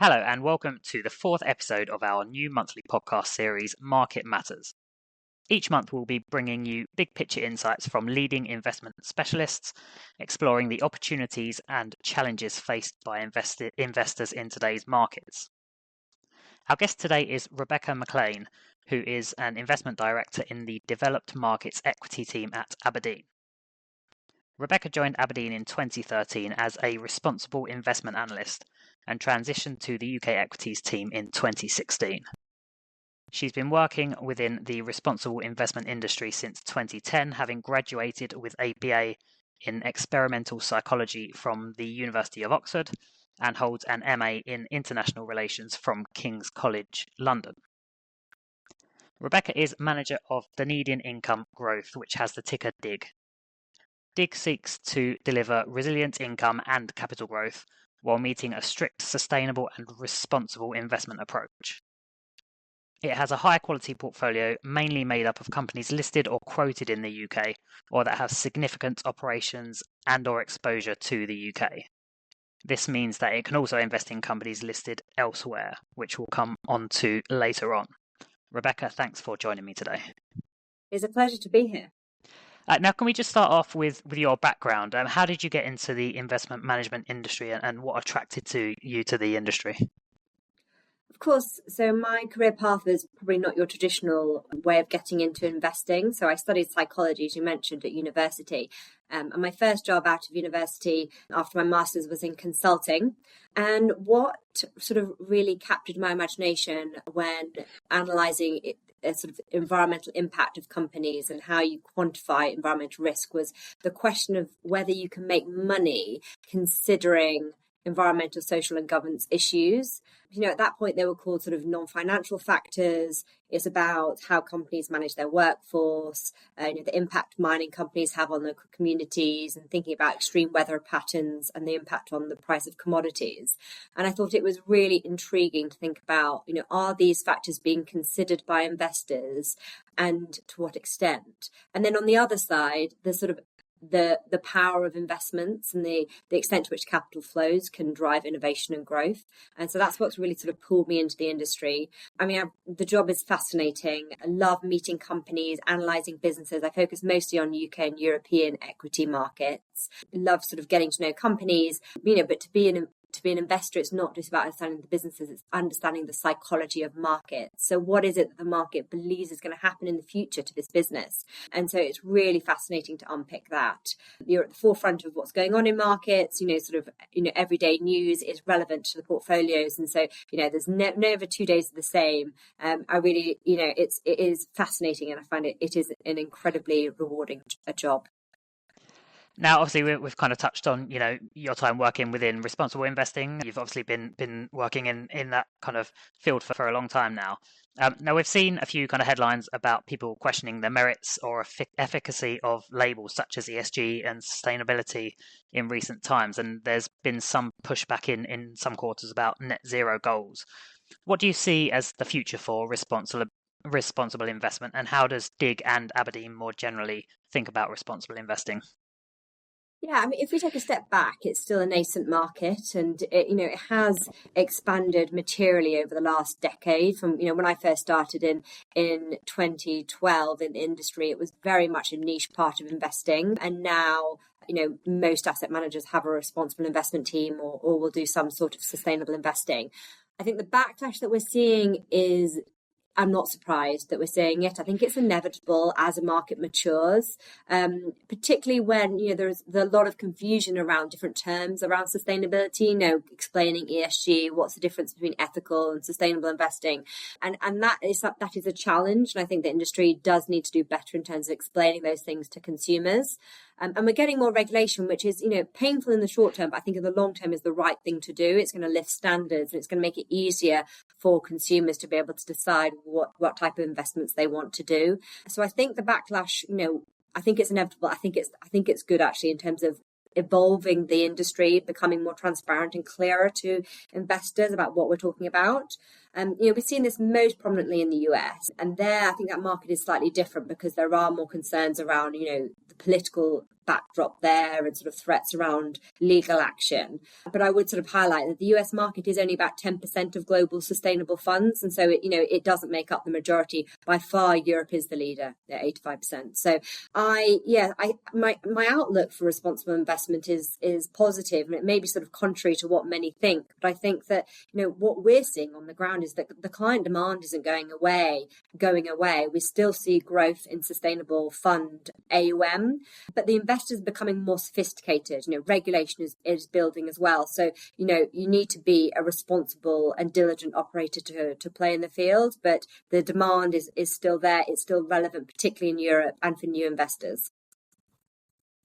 Hello and welcome to the fourth episode of our new monthly podcast series, Market Matters. Each month we'll be bringing you big picture insights from leading investment specialists, exploring the opportunities and challenges faced by investors in today's markets. Our guest today is Rebecca MacLean, who is an investment director in the Developed Markets Equity team at abrdn. Rebecca joined abrdn in 2013 as a responsible investment analyst and transitioned to the UK equities team in 2016. She's been working within the responsible investment industry since 2010, having graduated with a BA in experimental psychology from the University of Oxford and holds an MA in international relations from King's College London. Rebecca is manager of Dunedin Income Growth, which has the ticker DIG. DIG seeks to deliver resilient income and capital growth while meeting a strict, sustainable and responsible investment approach. It has a high-quality portfolio mainly made up of companies listed or quoted in the UK or that have significant operations and or exposure to the UK. This means that it can also invest in companies listed elsewhere, which we'll come on to later on. Rebecca, thanks for joining me today. It's a pleasure to be here. Now, can we just start off with your background? How did you get into the investment management industry and what attracted you to the industry? Of course, so my career path is probably not your traditional way of getting into investing. So I studied psychology, as you mentioned, at university. And my first job out of university after my master's was in consulting. And what sort of really captured my imagination when analysing a sort of environmental impact of companies and how you quantify environmental risk was the question of whether you can make money considering environmental, social and governance issues. At that point, they were called sort of non-financial factors. It's about how companies manage their workforce, the impact mining companies have on local communities and thinking about extreme weather patterns and the impact on the price of commodities. And I thought it was really intriguing to think about, are these factors being considered by investors and to what extent? And then on the other side, there's sort of the power of investments and the extent to which capital flows can drive innovation and growth. And so that's what's really sort of pulled me into the industry. I mean, the job is fascinating. I love meeting companies, analysing businesses. I focus mostly on UK and European equity markets. I love sort of getting to know companies, but to be an investor, it's not just about understanding the businesses, it's understanding the psychology of markets. So what is it that the market believes is going to happen in the future to this business? And so it's really fascinating to unpick that. You're at the forefront of what's going on in markets, everyday news is relevant to the portfolios. And so, there's never 2 days are the same. I really, it is fascinating and I find it is an incredibly rewarding job. Now, obviously, we've kind of touched on, your time working within responsible investing. You've obviously been working in that kind of field for a long time now. Now, we've seen a few kind of headlines about people questioning the merits or efficacy of labels such as ESG and sustainability in recent times. And there's been some pushback in some quarters about net zero goals. What do you see as the future for responsible investment? And how does DIG and abrdn more generally think about responsible investing? Yeah, I mean, if we take a step back, it's still a nascent market and, it has expanded materially over the last decade. From, when I first started in 2012 in the industry, it was very much a niche part of investing. And now, most asset managers have a responsible investment team or will do some sort of sustainable investing. I think the backlash that we're seeing is, I'm not surprised that we're seeing it. I think it's inevitable as a market matures, particularly when, there's a lot of confusion around different terms around sustainability, explaining ESG, what's the difference between ethical and sustainable investing. And that is a challenge. And I think the industry does need to do better in terms of explaining those things to consumers. And we're getting more regulation, which is, painful in the short term, but I think in the long term is the right thing to do. It's going to lift standards and it's going to make it easier for consumers to be able to decide what type of investments they want to do. So I think the backlash, I think it's inevitable. I think it's good actually in terms of evolving the industry, becoming more transparent and clearer to investors about what we're talking about. We've seen this most prominently in the US, and there I think that market is slightly different because there are more concerns around, the political backdrop there and sort of threats around legal action. But I would sort of highlight that the US market is only about 10% of global sustainable funds. And so, it doesn't make up the majority. By far, Europe is the leader at 85%. So my outlook for responsible investment is positive, and it may be sort of contrary to what many think. But I think that, what we're seeing on the ground is that the client demand isn't going away. We still see growth in sustainable fund AUM, but the investors are becoming more sophisticated. Regulation is building as well. So, you need to be a responsible and diligent operator to play in the field, but the demand is still there. It's still relevant, particularly in Europe and for new investors.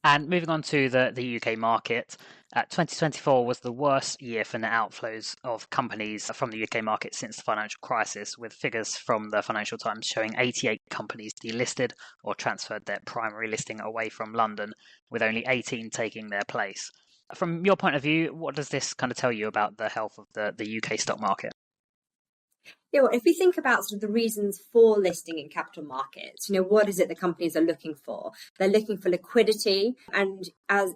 And moving on to the UK market, 2024 was the worst year for net outflows of companies from the UK market since the financial crisis, with figures from the Financial Times showing 88 companies delisted or transferred their primary listing away from London, with only 18 taking their place. From your point of view, what does this kind of tell you about the health of the UK stock market? Yeah, well, if we think about sort of the reasons for listing in capital markets, what is it the companies are looking for? They're looking for liquidity. And as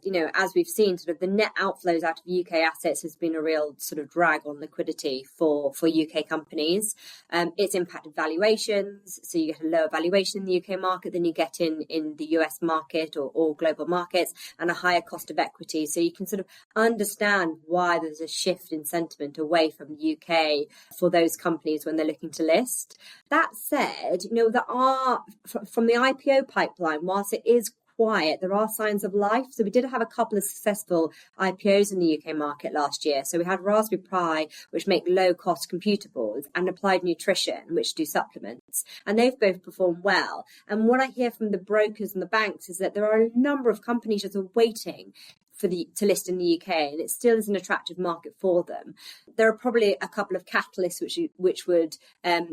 we've seen, sort of the net outflows out of UK assets has been a real sort of drag on liquidity for UK companies. It's impacted valuations. So you get a lower valuation in the UK market than you get in the US market or global markets, and a higher cost of equity. So you can sort of understand why there's a shift in sentiment away from the UK for those companies when they're looking to list. That said, there are, from the IPO pipeline, whilst it is quiet, there are signs of life. So we did have a couple of successful IPOs in the UK market last year. So we had Raspberry Pi, which make low-cost computer boards, and Applied Nutrition, which do supplements. And they've both performed well. And what I hear from the brokers and the banks is that there are a number of companies that are waiting to list in the UK, and it still is an attractive market for them. There are probably a couple of catalysts which would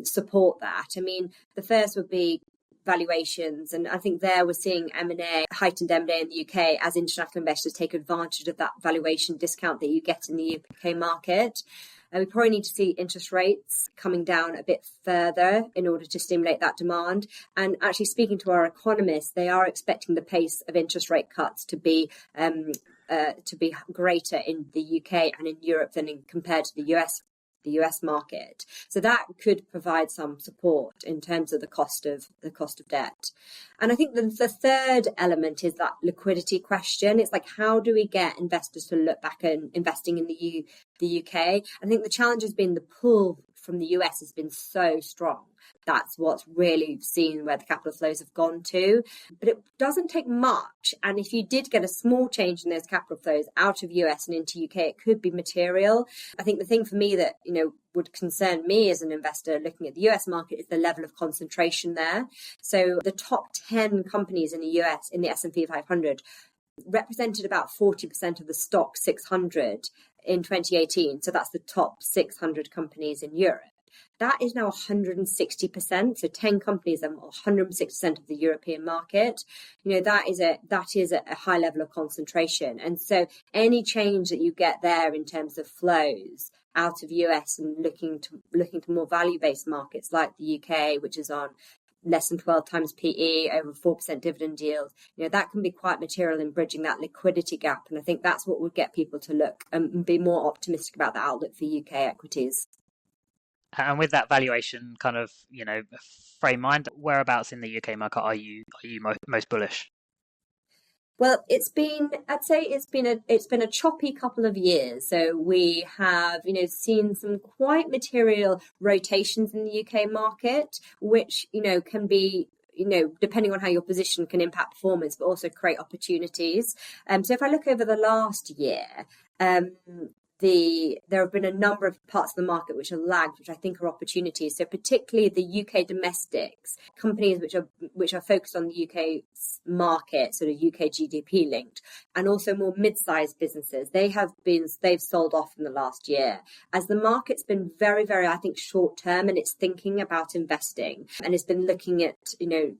support that. I mean, the first would be valuations, and I think there we're seeing heightened M&A in the UK as international investors take advantage of that valuation discount that you get in the UK market. We probably need to see interest rates coming down a bit further in order to stimulate that demand. And actually, speaking to our economists, they are expecting the pace of interest rate cuts to be greater in the UK and in Europe than compared to the US market. So that could provide some support in terms of the cost of debt. And I think the third element is that liquidity question. It's like, how do we get investors to look back and investing in the UK? I think the challenge has been the pull from the US has been so strong. That's what's really seen where the capital flows have gone to. But it doesn't take much. And if you did get a small change in those capital flows out of US and into UK, it could be material. I think the thing for me that, would concern me as an investor looking at the US market is the level of concentration there. So the top 10 companies in the US in the S&P 500 represented about 40% of the stock 600 in 2018. So that's the top 600 companies in Europe. That is now 160%. So 10 companies are 160% of the European market. That is a high level of concentration. And so any change that you get there in terms of flows out of US and looking to more value-based markets like the UK, which is on less than 12 times PE, over 4% dividend yield, that can be quite material in bridging that liquidity gap. And I think that's what would get people to look and be more optimistic about the outlook for UK equities. And with that valuation kind of, frame mind, whereabouts in the UK market are you most bullish? Well, I'd say it's been a choppy couple of years. So we have, seen some quite material rotations in the UK market, which, can be, depending on how your position can impact performance, but also create opportunities. So if I look over the last year, there have been a number of parts of the market which are lagged, which I think are opportunities. So particularly the UK domestics, companies which are focused on the UK market, sort of UK GDP linked, and also more mid-sized businesses. They've sold off in the last year as the market's been very, very, I think, short term, and it's thinking about investing, and it's been looking at,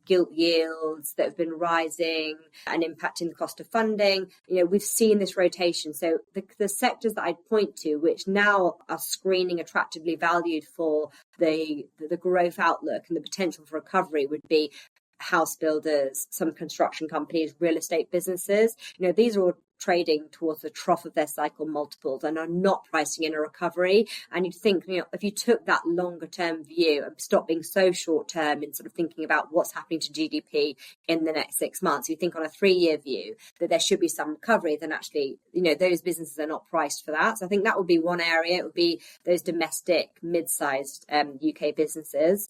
gilt yields that have been rising and impacting the cost of funding. We've seen this rotation. So the sectors that I'd point to, which now are screening attractively valued for the growth outlook and the potential for recovery, would be house builders, some construction companies, real estate businesses. These are all trading towards the trough of their cycle multiples and are not pricing in a recovery. And you'd think, if you took that longer term view and stop being so short term in sort of thinking about what's happening to GDP in the next 6 months, you think on a 3-year view that there should be some recovery, then actually, those businesses are not priced for that. So I think that would be one area. It would be those domestic mid-sized UK businesses.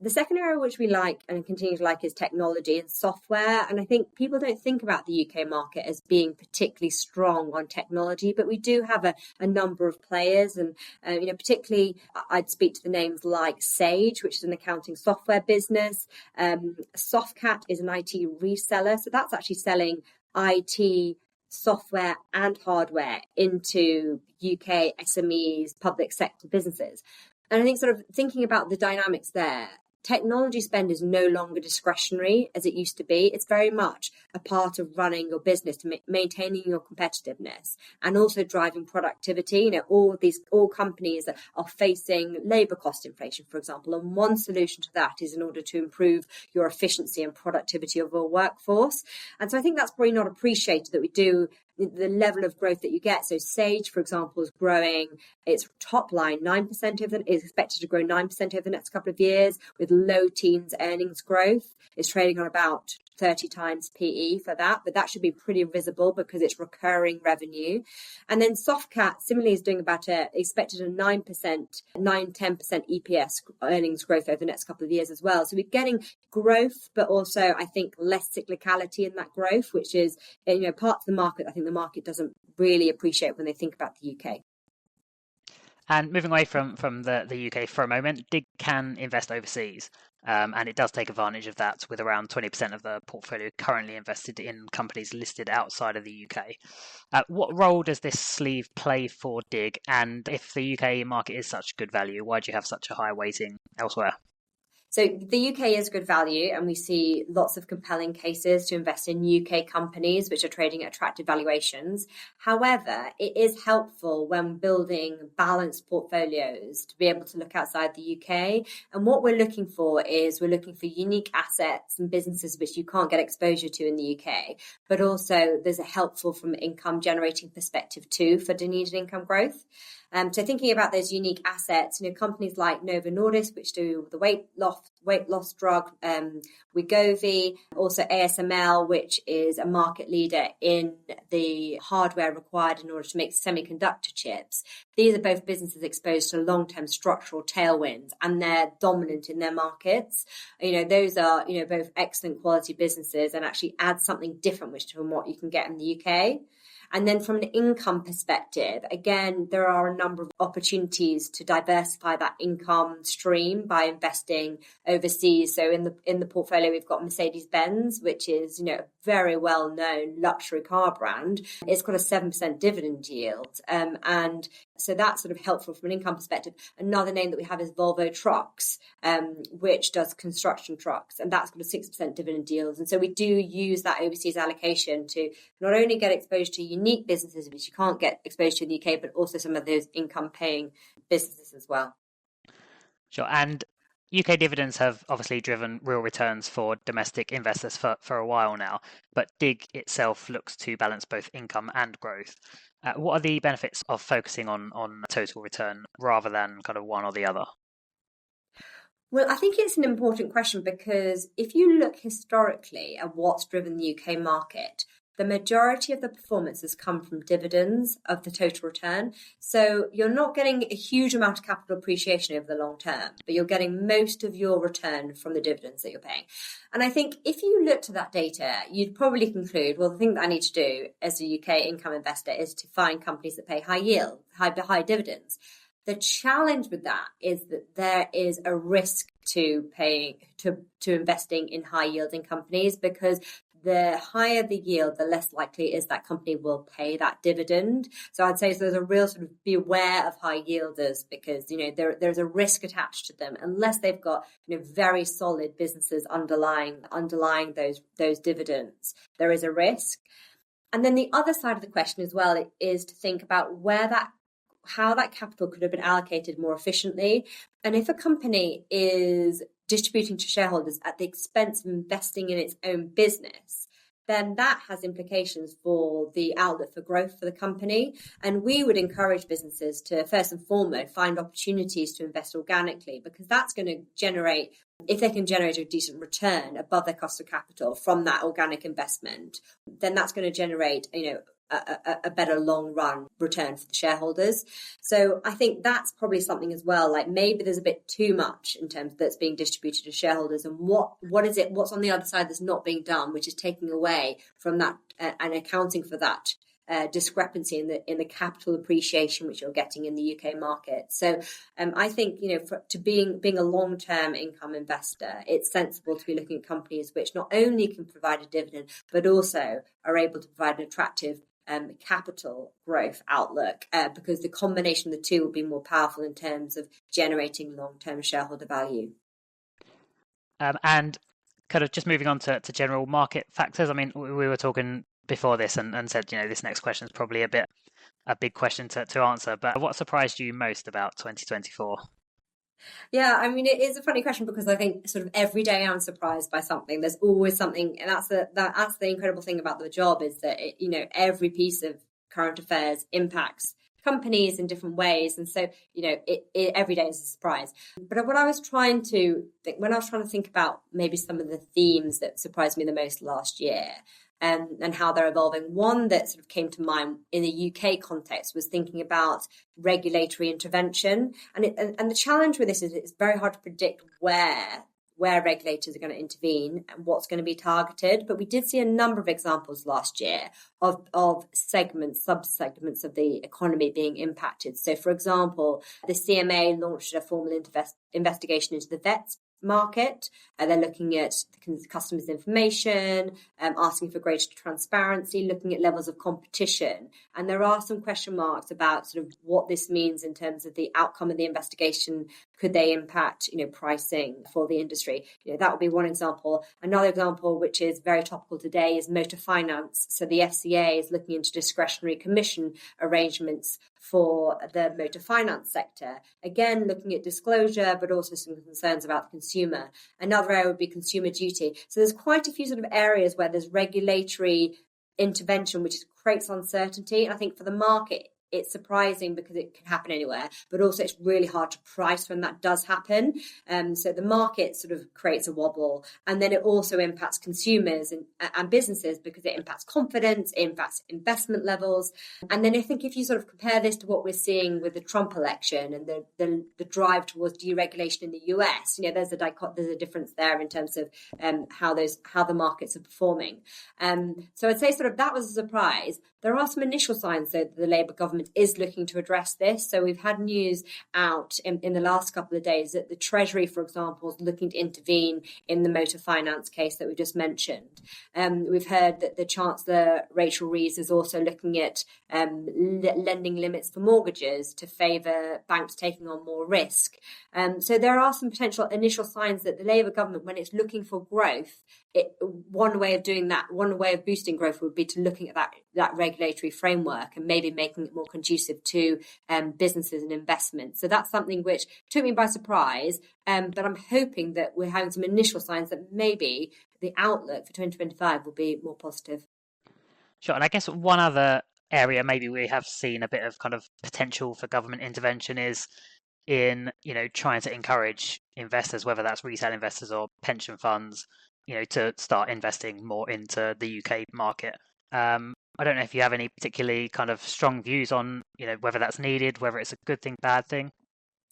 The second area which we like and continue to like is technology and software. And I think people don't think about the UK market as being particularly strong on technology, but we do have a number of players. And, particularly I'd speak to the names like Sage, which is an accounting software business. Softcat is an IT reseller. So that's actually selling IT software and hardware into UK SMEs, public sector businesses. And I think sort of thinking about the dynamics there, technology spend is no longer discretionary as it used to be. It's very much a part of running your business, to maintaining your competitiveness and also driving productivity. All companies are facing labour cost inflation, for example, and one solution to that is in order to improve your efficiency and productivity of your workforce. And so I think that's probably not appreciated, that we do the level of growth that you get. So Sage, for example, is growing its top line 9% is expected to grow 9% over the next couple of years, with low teens earnings growth. It's trading on about 30 times PE for that, but that should be pretty visible because it's recurring revenue. And then Softcat similarly is doing about expected a 9%, 9-10% EPS earnings growth over the next couple of years as well. So we're getting growth, but also I think less cyclicality in that growth, which is, part of the market I think the market doesn't really appreciate when they think about the UK. And moving away from the UK for a moment, Dig can invest overseas, and it does take advantage of that, with around 20% of the portfolio currently invested in companies listed outside of the UK. What role does this sleeve play for Dig? And if the UK market is such good value, why do you have such a high weighting elsewhere? So the UK is good value, and we see lots of compelling cases to invest in UK companies which are trading at attractive valuations. However, it is helpful when building balanced portfolios to be able to look outside the UK. And what we're looking for unique assets and businesses which you can't get exposure to in the UK, but also there's a helpful from an income generating perspective too for Dunedin Income Growth. So thinking about those unique assets, companies like Novo Nordisk, which do the weight loss drug, Wegovy, also ASML, which is a market leader in the hardware required in order to make semiconductor chips. These are both businesses exposed to long-term structural tailwinds, and they're dominant in their markets. Those are, both excellent quality businesses and actually add something different from what you can get in the UK. And then from an income perspective, again, there are a number of opportunities to diversify that income stream by investing overseas. So in the portfolio, we've got Mercedes-Benz, which is, a very well-known luxury car brand. It's got a 7% dividend yield. And so that's sort of helpful from an income perspective. Another name that we have is Volvo Trucks, which does construction trucks, and that's got a 6% dividend yield. And so we do use that overseas allocation to not only get exposed to unique businesses which you can't get exposed to in the UK, but also some of those income-paying businesses as well. Sure. And UK dividends have obviously driven real returns for domestic investors for a while now, but Dig itself looks to balance both income and growth. What are the benefits of focusing on total return rather than kind of one or the other? Well, I think it's an important question, because if you look historically at what's driven the UK market, the majority of the performance has come from dividends of the total return. So you're not getting a huge amount of capital appreciation over the long term, but you're getting most of your return from the dividends that you're paying. And I think if you looked at that data, you'd probably conclude, well, the thing that I need to do as a UK income investor is to find companies that pay high yield, high dividends. The challenge with that is that there is a risk to investing in high yielding companies, because the higher the yield, the less likely it is that company will pay that dividend. So I'd say there's a real sort of beware of high yielders, because, there's a risk attached to them unless they've got, very solid businesses underlying those dividends. There is a risk. And then the other side of the question as well is to think about where that how that capital could have been allocated more efficiently. And if a company is distributing to shareholders at the expense of investing in its own business, then that has implications for the outlook for growth for the company. And we would encourage businesses to, first and foremost, find opportunities to invest organically, because that's going to generate, if they can generate a decent return above their cost of capital from that organic investment, then that's going to generate, a better long run return for the shareholders. So I think that's probably something as well, like maybe there's a bit too much in terms that's being distributed to shareholders, and what is it, what's on the other side that's not being done, which is taking away from that and accounting for that discrepancy in the capital appreciation which you're getting in the UK market. So I think, being a long-term income investor, it's sensible to be looking at companies which not only can provide a dividend, but also are able to provide an attractive capital growth outlook, because the combination of the two will be more powerful in terms of generating long-term shareholder value. And kind of just moving on to general market factors. I mean, we were talking before this and said, this next question is probably a big question to answer. But what surprised you most about 2024? Yeah, I mean, it is a funny question, because I think sort of every day I'm surprised by something. There's always something, and that's the incredible thing about the job, is that every piece of current affairs impacts companies in different ways, and so every day is a surprise. But what I was trying to think, when I was trying to think about maybe some of the themes that surprised me the most last year, and how they're evolving. One that sort of came to mind in the UK context was thinking about regulatory intervention. And the challenge with this is it's very hard to predict where regulators are going to intervene and what's going to be targeted. But we did see a number of examples last year of subsegments of the economy being impacted. So, for example, the CMA launched a formal investigation into the vets market. They're looking at the customers' information, asking for greater transparency, looking at levels of competition. And there are some question marks about sort of what this means in terms of the outcome of the investigation. Could they impact, pricing for the industry? That would be one example. Another example, which is very topical today, is motor finance. So the FCA is looking into discretionary commission arrangements for the motor finance sector. Again, looking at disclosure, but also some concerns about the consumer. Another area would be consumer duty. So there's quite a few sort of areas where there's regulatory intervention, which creates uncertainty. And I think for the market, it's surprising because it can happen anywhere, but also it's really hard to price when that does happen. So the market sort of creates a wobble, and then it also impacts consumers and businesses because it impacts confidence, it impacts investment levels. And then I think if you sort of compare this to what we're seeing with the Trump election and the drive towards deregulation in the US, there's a difference there in terms of how the markets are performing. So I'd say sort of that was a surprise. There are some initial signs, though, that the Labour government is looking to address this. So we've had news out in the last couple of days that the Treasury, for example, is looking to intervene in the motor finance case that we just mentioned. We've heard that the Chancellor, Rachel Reeves, is also looking at lending limits for mortgages to favour banks taking on more risk. So there are some potential initial signs that the Labour government, when it's looking for growth, one way of doing that, one way of boosting growth would be to looking at that regulatory framework and maybe making it more conducive to businesses and investments. So that's something which took me by surprise, but I'm hoping that we're having some initial signs that maybe the outlook for 2025 will be more positive. Sure. And I guess one other area maybe we have seen a bit of kind of potential for government intervention is in, trying to encourage investors, whether that's retail investors or pension funds, to start investing more into the UK market. I don't know if you have any particularly kind of strong views on, whether that's needed, whether it's a good thing, bad thing.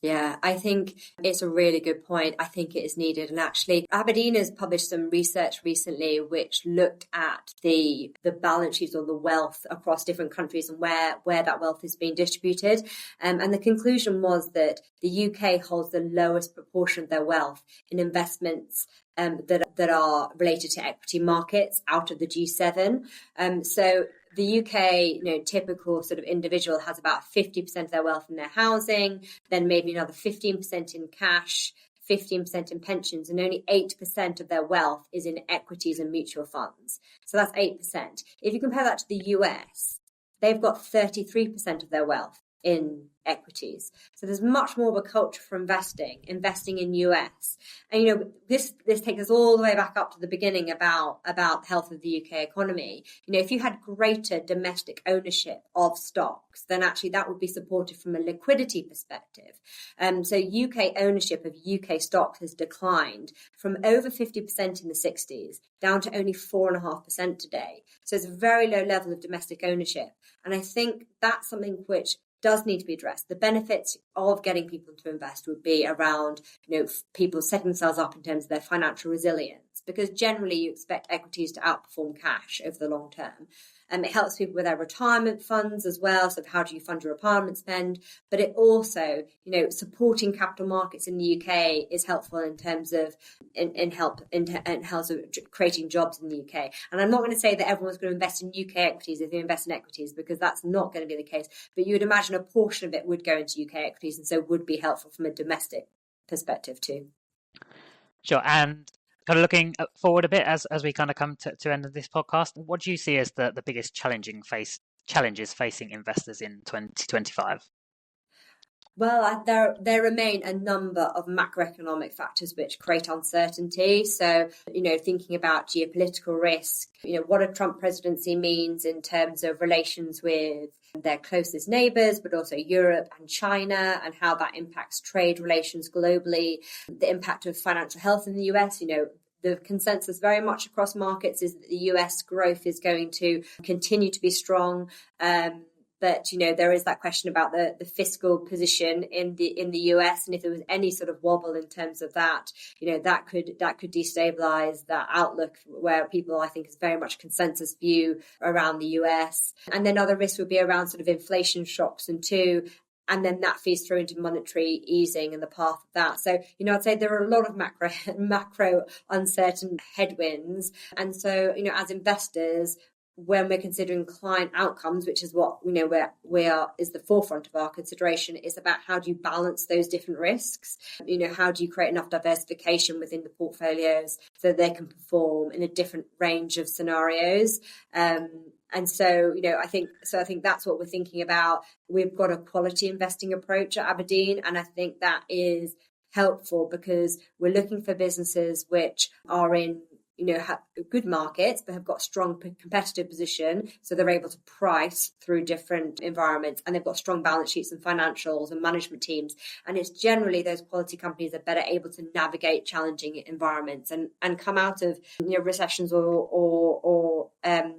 Yeah, I think it's a really good point. I think it is needed. And actually, abrdn has published some research recently which looked at the balance sheets or the wealth across different countries and where that wealth is being distributed. And the conclusion was that the UK holds the lowest proportion of their wealth in investments that are related to equity markets out of the G7. So the UK, typical sort of individual has about 50% of their wealth in their housing, then maybe another 15% in cash, 15% in pensions, and only 8% of their wealth is in equities and mutual funds. So that's 8%. If you compare that to the US, they've got 33% of their wealth in equities. So there's much more of a culture for investing in US. And this takes us all the way back up to the beginning about the health of the UK economy. If you had greater domestic ownership of stocks, then actually that would be supported from a liquidity perspective. So UK ownership of UK stocks has declined from over 50% in the 60s down to only 4.5% today. So it's a very low level of domestic ownership. And I think that's something which does need to be addressed. The benefits of getting people to invest would be around, people setting themselves up in terms of their financial resilience, because generally you expect equities to outperform cash over the long term. It helps people with their retirement funds as well. So how do you fund your retirement spend? But it also, supporting capital markets in the UK is helpful in terms of in helps of creating jobs in the UK. And I'm not going to say that everyone's going to invest in UK equities if they invest in equities, because that's not going to be the case. But you would imagine a portion of it would go into UK equities, and so would be helpful from a domestic perspective too. Sure. And kind of looking forward a bit as we kind of come to end of this podcast, what do you see as the biggest challenges facing investors in 2025? Well, there remain a number of macroeconomic factors which create uncertainty. So, thinking about geopolitical risk, what a Trump presidency means in terms of relations with their closest neighbours, but also Europe and China, and how that impacts trade relations globally, the impact of financial health in the US. The consensus very much across markets is that the US growth is going to continue to be strong. But there is that question about the fiscal position in the US, and if there was any sort of wobble in terms of that, that could destabilize that outlook, where people, I think, is very much consensus view around the US. And then other risks would be around sort of inflation shocks and then that feeds through into monetary easing and the path of that. So, I'd say there are a lot of macro uncertain headwinds. And so, as investors, when we're considering client outcomes, which is what is the forefront of our consideration, is about how do you balance those different risks? How do you create enough diversification within the portfolios so they can perform in a different range of scenarios? And so, I think that's what we're thinking about. We've got a quality investing approach at Aberdeen, and I think that is helpful because we're looking for businesses which are in have good markets, but have got strong competitive position. So they're able to price through different environments, and they've got strong balance sheets and financials and management teams. And it's generally those quality companies that are better able to navigate challenging environments and come out of recessions or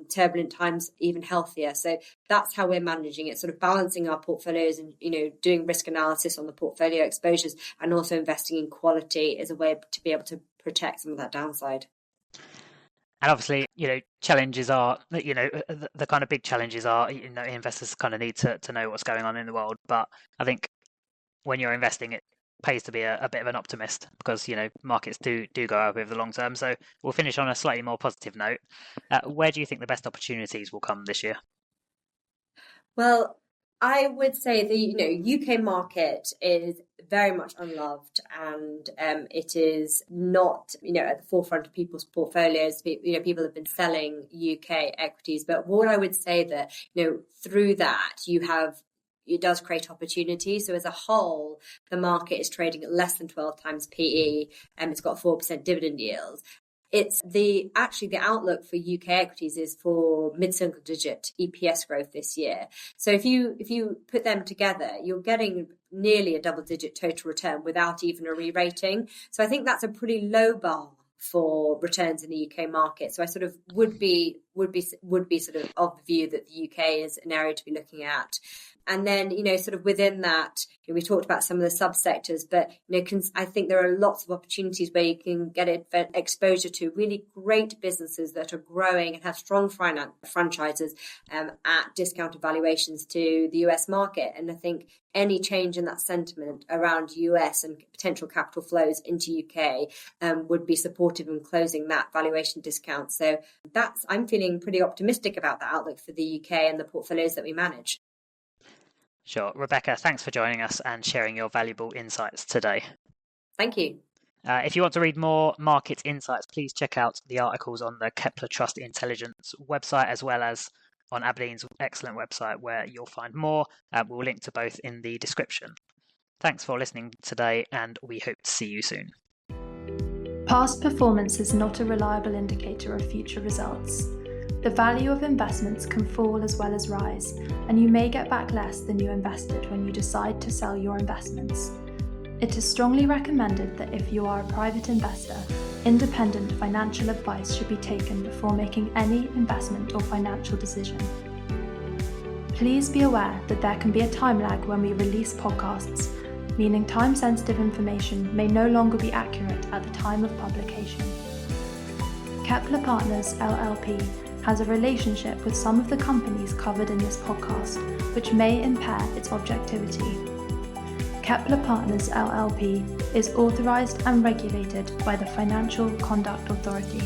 turbulent times even healthier. So that's how we're managing it, sort of balancing our portfolios and, doing risk analysis on the portfolio exposures, and also investing in quality as a way to be able to protect some of that downside. And obviously, challenges are, the kind of big challenges are, investors kind of need to know what's going on in the world. But I think when you're investing, it pays to be a bit of an optimist, because, markets do go up over the long term. So we'll finish on a slightly more positive note. Where do you think the best opportunities will come this year? Well, I would say the UK market is very much unloved, and it is not at the forefront of people's portfolios. People have been selling UK equities, but what I would say that through that it does create opportunity. So as a whole, the market is trading at less than 12 times PE, and it's got 4% dividend yield. It's the outlook for UK equities is for mid-single digit EPS growth this year. So if you put them together, you're getting nearly a double-digit total return without even a re-rating. So I think that's a pretty low bar for returns in the UK market. So I sort of would be sort of the view that the UK is an area to be looking at. And then, sort of within that, we talked about some of the subsectors, but, I think there are lots of opportunities where you can get exposure to really great businesses that are growing and have strong franchises at discounted valuations to the US market. And I think any change in that sentiment around US and potential capital flows into UK would be supportive in closing that valuation discount. So I'm feeling pretty optimistic about the outlook for the UK and the portfolios that we manage. Sure. Rebecca, thanks for joining us and sharing your valuable insights today. Thank you. If you want to read more market insights, please check out the articles on the Kepler Trust Intelligence website, as well as on Aberdeen's excellent website where you'll find more. We'll link to both in the description. Thanks for listening today, and we hope to see you soon. Past performance is not a reliable indicator of future results. The value of investments can fall as well as rise, and you may get back less than you invested when you decide to sell your investments. It is strongly recommended that if you are a private investor, independent financial advice should be taken before making any investment or financial decision. Please be aware that there can be a time lag when we release podcasts, meaning time-sensitive information may no longer be accurate at the time of publication. Kepler Partners LLP has a relationship with some of the companies covered in this podcast, which may impair its objectivity. Kepler Partners LLP is authorized and regulated by the Financial Conduct Authority.